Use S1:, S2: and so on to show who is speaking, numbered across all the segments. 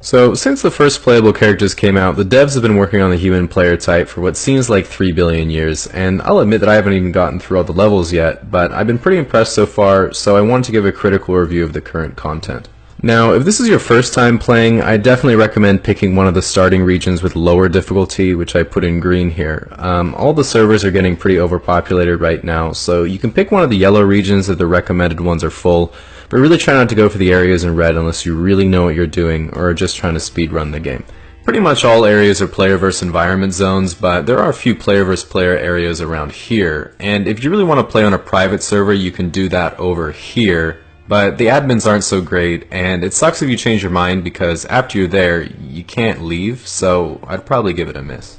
S1: So, since the first playable characters came out, the devs have been working on the human player type for what seems like 3 billion years, and I'll admit that I haven't even gotten through all the levels yet, but I've been pretty impressed so far, so I wanted to give a critical review of the current content. Now, if this is your first time playing, I definitely recommend picking one of the starting regions with lower difficulty, which I put in green here. All the servers are getting pretty overpopulated right now, so you can pick one of the yellow regions if the recommended ones are full, but really try not to go for the areas in red unless you really know what you're doing or are just trying to speedrun the game. Pretty much all areas are player versus environment zones, but there are a few player versus player areas around here, and if you really want to play on a private server, you can do that over here. But the admins aren't so great, and it sucks if you change your mind because after you're there, you can't leave, so I'd probably give it a miss.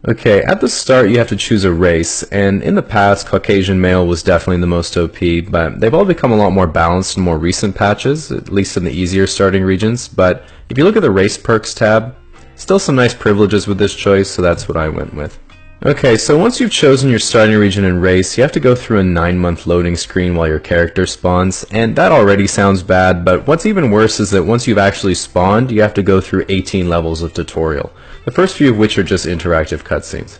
S1: Okay, at the start you have to choose a race, and in the past Caucasian male was definitely the most OP, but they've all become a lot more balanced in more recent patches, at least in the easier starting regions. But if you look at the race perks tab, still some nice privileges with this choice, so that's what I went with. Okay, so once you've chosen your starting region and race, you have to go through a 9-month loading screen while your character spawns, and that already sounds bad, but what's even worse is that once you've actually spawned, you have to go through 18 levels of tutorial, the first few of which are just interactive cutscenes.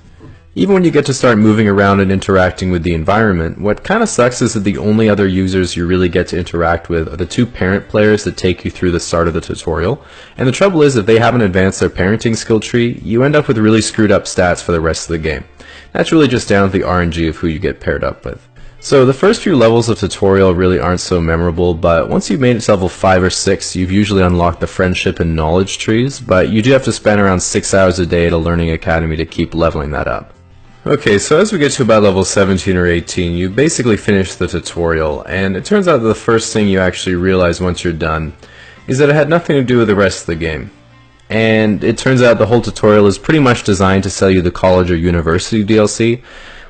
S1: Even when you get to start moving around and interacting with the environment, what kinda sucks is that the only other users you really get to interact with are the 2 parent players that take you through the start of the tutorial, and the trouble is if they haven't advanced their parenting skill tree, you end up with really screwed up stats for the rest of the game. That's really just down to the RNG of who you get paired up with. So the first few levels of tutorial really aren't so memorable, but once you've made it to level 5 or 6, you've usually unlocked the friendship and knowledge trees, but you do have to spend around 6 hours a day at a learning academy to keep leveling that up. Okay, so as we get to about level 17 or 18, you basically finish the tutorial, and it turns out that the first thing you actually realize once you're done is that it had nothing to do with the rest of the game. And it turns out the whole tutorial is pretty much designed to sell you the college or university DLC,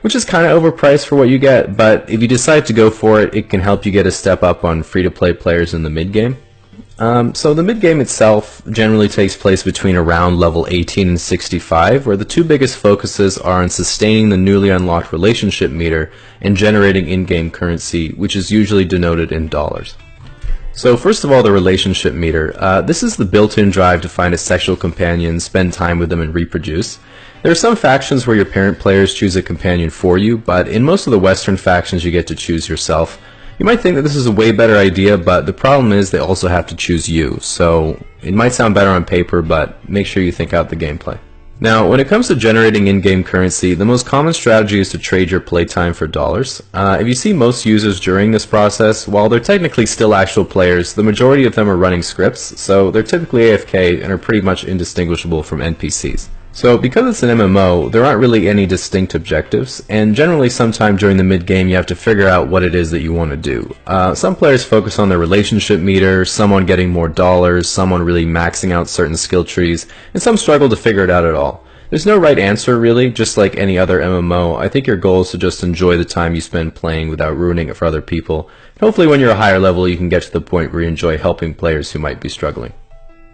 S1: which is kind of overpriced for what you get, but if you decide to go for it, it can help you get a step up on free-to-play players in the mid-game. So the mid-game itself generally takes place between around level 18 and 65, where the 2 biggest focuses are on sustaining the newly unlocked relationship meter and generating in-game currency, which is usually denoted in dollars. So first of all, the relationship meter. This is the built-in drive to find a sexual companion, spend time with them, and reproduce. There are some factions where your parent players choose a companion for you, but in most of the Western factions you get to choose yourself. You might think that this is a way better idea, but the problem is they also have to choose you, so it might sound better on paper, but make sure you think out the gameplay. Now, when it comes to generating in-game currency, the most common strategy is to trade your playtime for dollars. If you see most users during this process, while they're technically still actual players, the majority of them are running scripts, so they're typically AFK and are pretty much indistinguishable from NPCs. So because it's an MMO, there aren't really any distinct objectives, and generally sometime during the mid-game you have to figure out what it is that you want to do. Some players focus on their relationship meter, some on getting more dollars, some on really maxing out certain skill trees, and some struggle to figure it out at all. There's no right answer really, just like any other MMO. I think your goal is to just enjoy the time you spend playing without ruining it for other people, and hopefully when you're a higher level you can get to the point where you enjoy helping players who might be struggling.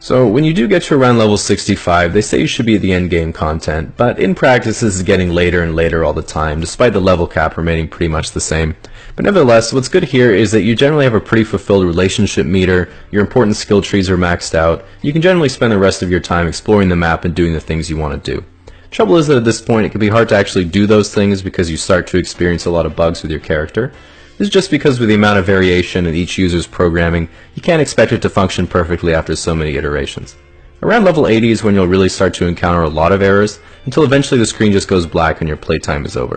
S1: So when you do get to around level 65, they say you should be at the end game content, but in practice this is getting later and later all the time, despite the level cap remaining pretty much the same. But nevertheless, what's good here is that you generally have a pretty fulfilled relationship meter, your important skill trees are maxed out, you can generally spend the rest of your time exploring the map and doing the things you want to do. Trouble is that at this point it can be hard to actually do those things because you start to experience a lot of bugs with your character. This is just because with the amount of variation in each user's programming, you can't expect it to function perfectly after so many iterations. Around level 80 is when you'll really start to encounter a lot of errors, until eventually the screen just goes black and your playtime is over.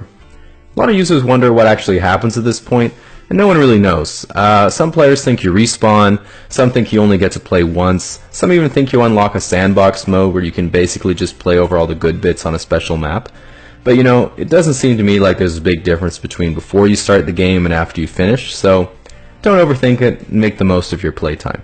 S1: A lot of users wonder what actually happens at this point, and no one really knows. Some players think you respawn, some think you only get to play once, some even think you unlock a sandbox mode where you can basically just play over all the good bits on a special map. But you know, it doesn't seem to me like there's a big difference between before you start the game and after you finish, so don't overthink it and make the most of your playtime.